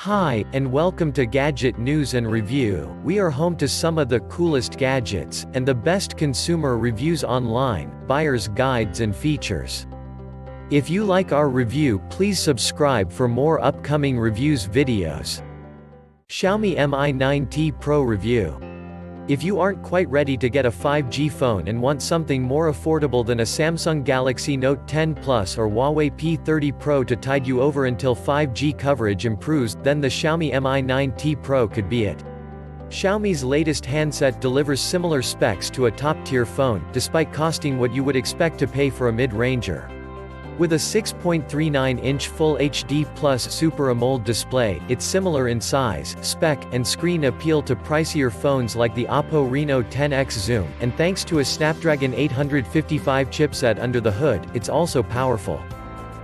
Hi, and welcome to Gadget News and Review. We are home to some of the coolest gadgets, and the best consumer reviews online, buyer's guides and features. If you like our review, please subscribe for more upcoming reviews videos. Xiaomi Mi 9T Pro Review. If you aren't quite ready to get a 5G phone and want something more affordable than a Samsung Galaxy Note 10 Plus or Huawei P30 Pro to tide you over until 5G coverage improves, then the Xiaomi Mi 9T Pro could be it. Xiaomi's latest handset delivers similar specs to a top-tier phone, despite costing what you would expect to pay for a mid-ranger. With a 6.39-inch Full HD Plus Super AMOLED display, it's similar in size, spec, and screen appeal to pricier phones like the Oppo Reno 10X Zoom, and thanks to a Snapdragon 855 chipset under the hood, it's also powerful.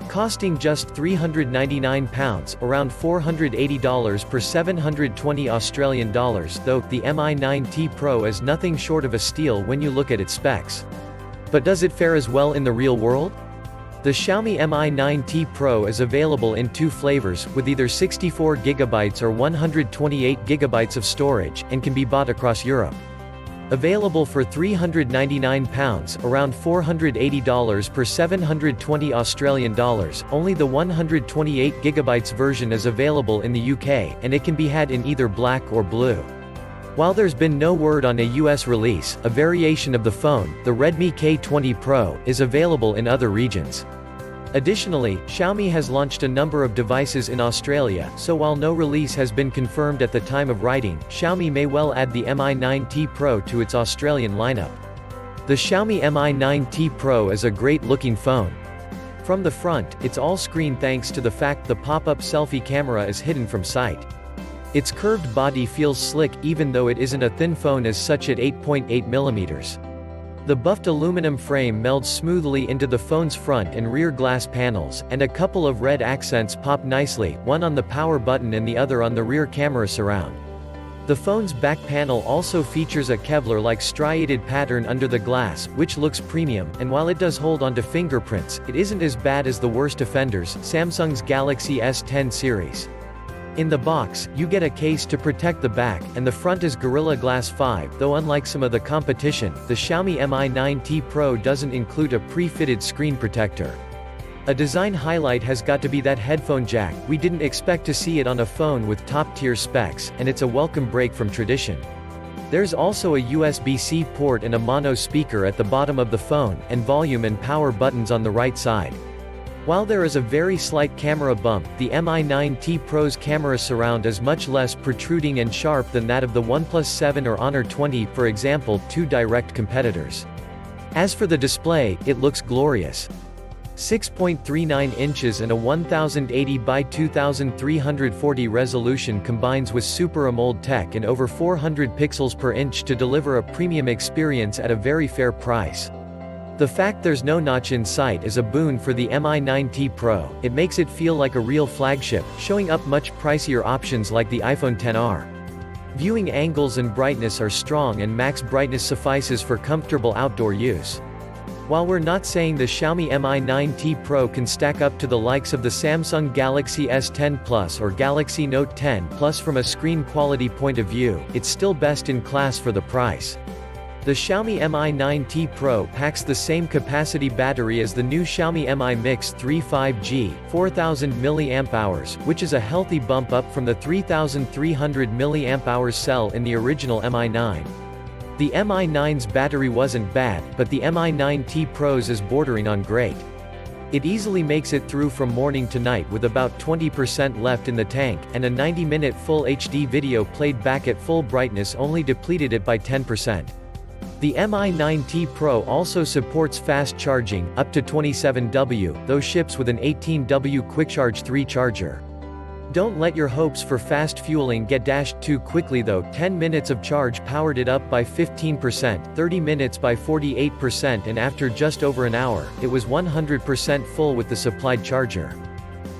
Costing just £399, around $480 per 720 Australian dollars, though, the Mi 9T Pro is nothing short of a steal when you look at its specs. But does it fare as well in the real world? The Xiaomi Mi 9T Pro is available in two flavors, with either 64GB or 128GB of storage, and can be bought across Europe. Available for £399, around $480 per 720 Australian dollars, only the 128GB version is available in the UK, and it can be had in either black or blue. While there's been no word on a US release, a variation of the phone, the Redmi K20 Pro, is available in other regions. Additionally, Xiaomi has launched a number of devices in Australia, so while no release has been confirmed at the time of writing, Xiaomi may well add the Mi 9T Pro to its Australian lineup. The Xiaomi Mi 9T Pro is a great-looking phone. From the front, it's all-screen thanks to the fact the pop-up selfie camera is hidden from sight. Its curved body feels slick even though it isn't a thin phone as such at 8.8mm. The buffed aluminum frame melds smoothly into the phone's front and rear glass panels, and a couple of red accents pop nicely, one on the power button and the other on the rear camera surround. The phone's back panel also features a Kevlar-like striated pattern under the glass, which looks premium, and while it does hold onto fingerprints, it isn't as bad as the worst offenders, Samsung's Galaxy S10 series. In the box, you get a case to protect the back, and the front is Gorilla Glass 5, though unlike some of the competition, the Xiaomi Mi 9T Pro doesn't include a pre-fitted screen protector. A design highlight has got to be that headphone jack. We didn't expect to see it on a phone with top-tier specs, and it's a welcome break from tradition. There's also a USB-C port and a mono speaker at the bottom of the phone, and volume and power buttons on the right side. While there is a very slight camera bump, the Mi 9T Pro's camera surround is much less protruding and sharp than that of the OnePlus 7 or Honor 20, for example, two direct competitors. As for the display, it looks glorious. 6.39 inches and a 1080 by 2340 resolution combines with Super AMOLED tech and over 400 pixels per inch to deliver a premium experience at a very fair price. The fact there's no notch in sight is a boon for the Mi 9T Pro. It makes it feel like a real flagship, showing up much pricier options like the iPhone XR. Viewing angles and brightness are strong and max brightness suffices for comfortable outdoor use. While we're not saying the Xiaomi Mi 9T Pro can stack up to the likes of the Samsung Galaxy S10 Plus or Galaxy Note 10 Plus from a screen quality point of view, it's still best in class for the price. The Xiaomi Mi 9T Pro packs the same capacity battery as the new Xiaomi Mi Mix 3 5G, 4000 mAh, which is a healthy bump up from the 3300 mAh cell in the original Mi 9. The Mi 9's battery wasn't bad, but the Mi 9T Pro's is bordering on great. It easily makes it through from morning to night with about 20% left in the tank, and a 90-minute Full HD video played back at full brightness only depleted it by 10%. The Mi 9T Pro also supports fast charging, up to 27W, though ships with an 18W QuickCharge 3 charger. Don't let your hopes for fast fueling get dashed too quickly though. 10 minutes of charge powered it up by 15%, 30 minutes by 48%, and after just over an hour, it was 100% full with the supplied charger.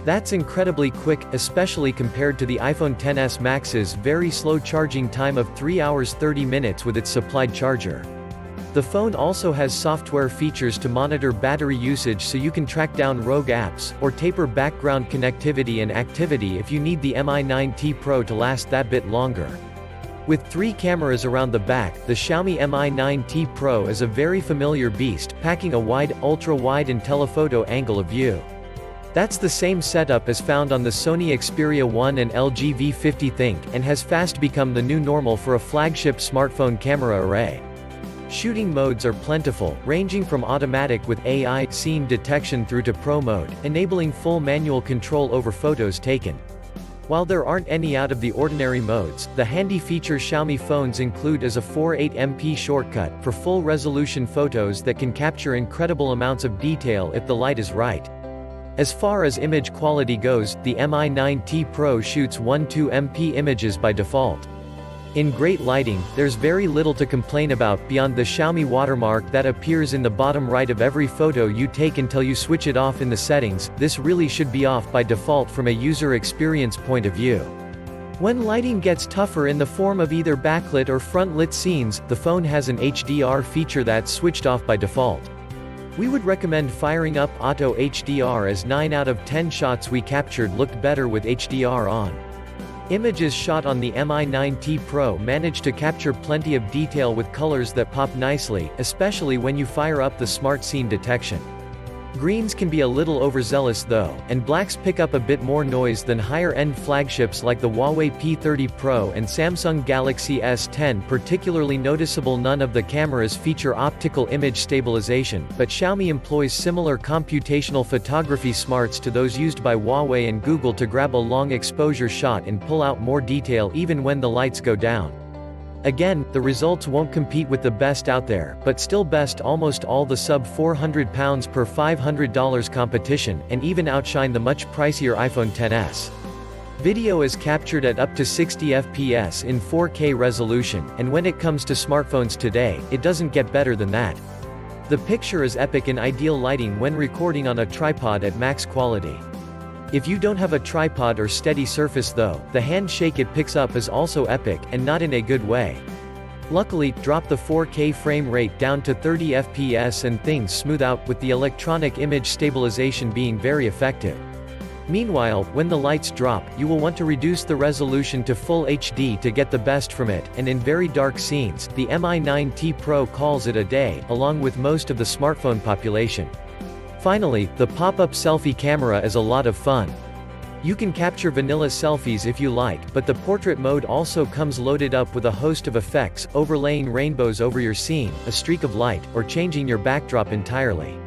That's incredibly quick, especially compared to the iPhone XS Max's very slow charging time of 3 hours 30 minutes with its supplied charger. The phone also has software features to monitor battery usage so you can track down rogue apps, or taper background connectivity and activity if you need the Mi 9T Pro to last that bit longer. With 3 cameras around the back, the Xiaomi Mi 9T Pro is a very familiar beast, packing a wide, ultra-wide and telephoto angle of view. That's the same setup as found on the Sony Xperia 1 and LG V50 Think, and has fast become the new normal for a flagship smartphone camera array. Shooting modes are plentiful, ranging from automatic with AI scene detection through to pro mode, enabling full manual control over photos taken. While there aren't any out-of-the-ordinary modes, the handy feature Xiaomi phones include is a 48MP shortcut for full-resolution photos that can capture incredible amounts of detail if the light is right. As far as image quality goes, the Mi 9T Pro shoots 12MP images by default. In great lighting, there's very little to complain about beyond the Xiaomi watermark that appears in the bottom right of every photo you take until you switch it off in the settings. This really should be off by default from a user experience point of view. When lighting gets tougher in the form of either backlit or front-lit scenes, the phone has an HDR feature that's switched off by default. We would recommend firing up Auto HDR, as 9 out of 10 shots we captured looked better with HDR on. Images shot on the Mi 9T Pro manage to capture plenty of detail with colors that pop nicely, especially when you fire up the Smart Scene detection. Greens can be a little overzealous though, and blacks pick up a bit more noise than higher-end flagships like the Huawei P30 Pro and Samsung Galaxy S10. Particularly noticeable, none of the cameras feature optical image stabilization, but Xiaomi employs similar computational photography smarts to those used by Huawei and Google to grab a long exposure shot and pull out more detail even when the lights go down. Again, the results won't compete with the best out there, but still best almost all the sub £400 per $500 competition, and even outshine the much pricier iPhone XS. Video is captured at up to 60 FPS in 4K resolution, and when it comes to smartphones today, it doesn't get better than that. The picture is epic in ideal lighting when recording on a tripod at max quality. If you don't have a tripod or steady surface though, the handshake it picks up is also epic, and not in a good way. Luckily, drop the 4K frame rate down to 30 FPS and things smooth out, with the electronic image stabilization being very effective. Meanwhile, when the lights drop, you will want to reduce the resolution to Full HD to get the best from it, and in very dark scenes, the Mi 9T Pro calls it a day, along with most of the smartphone population. Finally, the pop-up selfie camera is a lot of fun. You can capture vanilla selfies if you like, but the portrait mode also comes loaded up with a host of effects, overlaying rainbows over your scene, a streak of light, or changing your backdrop entirely.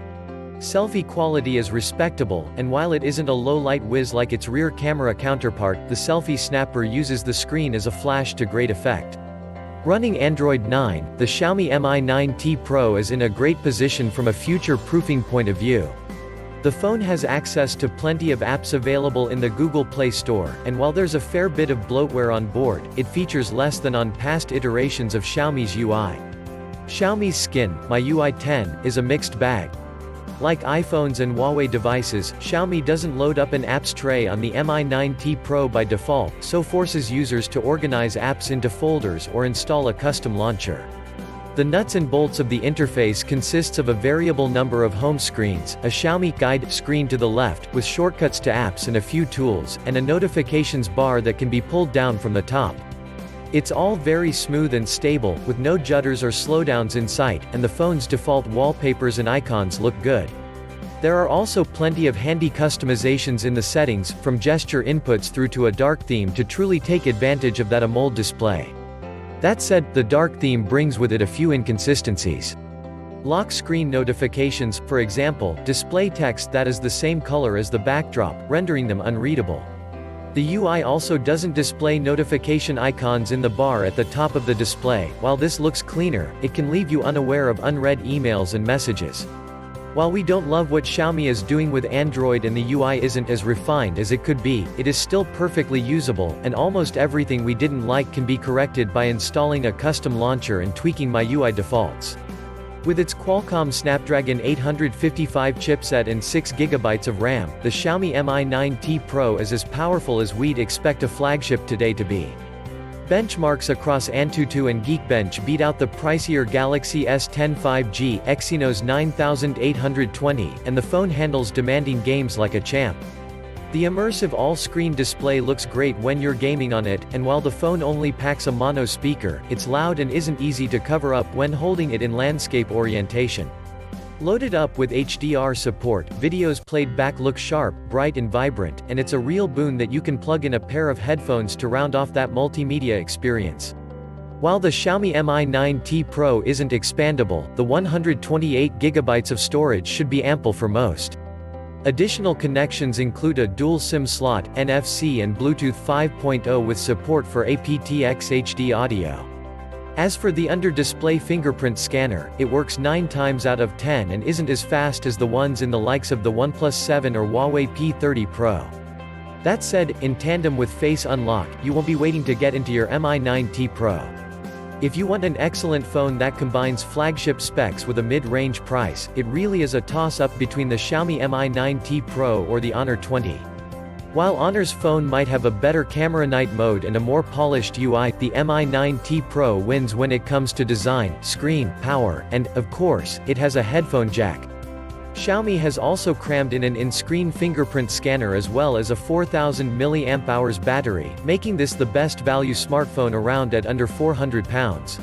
Selfie quality is respectable, and while it isn't a low-light whiz like its rear camera counterpart, the selfie snapper uses the screen as a flash to great effect. Running Android 9, the Xiaomi Mi 9T Pro is in a great position from a future-proofing point of view. The phone has access to plenty of apps available in the Google Play Store, and while there's a fair bit of bloatware on board, it features less than on past iterations of Xiaomi's UI. Xiaomi's Skin, MIUI 10, is a mixed bag. Like iPhones and Huawei devices, Xiaomi doesn't load up an apps tray on the Mi 9T Pro by default, so forces users to organize apps into folders or install a custom launcher. The nuts and bolts of the interface consists of a variable number of home screens, a Xiaomi guide screen to the left, with shortcuts to apps and a few tools, and a notifications bar that can be pulled down from the top. It's all very smooth and stable, with no judders or slowdowns in sight, and the phone's default wallpapers and icons look good. There are also plenty of handy customizations in the settings, from gesture inputs through to a dark theme to truly take advantage of that AMOLED display. That said, the dark theme brings with it a few inconsistencies. Lock screen notifications, for example, display text that is the same color as the backdrop, rendering them unreadable. The UI also doesn't display notification icons in the bar at the top of the display. While this looks cleaner, it can leave you unaware of unread emails and messages. While we don't love what Xiaomi is doing with Android and the UI isn't as refined as it could be, it is still perfectly usable, and almost everything we didn't like can be corrected by installing a custom launcher and tweaking MIUI defaults. With its Qualcomm Snapdragon 855 chipset and 6GB of RAM, the Xiaomi Mi 9T Pro is as powerful as we'd expect a flagship today to be. Benchmarks across Antutu and Geekbench beat out the pricier Galaxy S10 5G Exynos 9820, and the phone handles demanding games like a champ. The immersive all-screen display looks great when you're gaming on it, and while the phone only packs a mono speaker, it's loud and isn't easy to cover up when holding it in landscape orientation. Loaded up with HDR support, videos played back look sharp, bright and vibrant, and it's a real boon that you can plug in a pair of headphones to round off that multimedia experience. While the Xiaomi Mi 9T Pro isn't expandable, the 128GB of storage should be ample for most. Additional connections include a dual SIM slot, NFC and Bluetooth 5.0 with support for aptX HD audio. As for the under-display fingerprint scanner, it works 9 times out of 10 and isn't as fast as the ones in the likes of the OnePlus 7 or Huawei P30 Pro. That said, in tandem with Face Unlock, you won't be waiting to get into your Mi 9T Pro. If you want an excellent phone that combines flagship specs with a mid-range price, it really is a toss-up between the Xiaomi Mi 9T Pro or the Honor 20. While Honor's phone might have a better camera night mode and a more polished UI, the Mi 9T Pro wins when it comes to design, screen, power, and, of course, it has a headphone jack. Xiaomi has also crammed in an in-screen fingerprint scanner as well as a 4000 mAh battery, making this the best value smartphone around at under £400.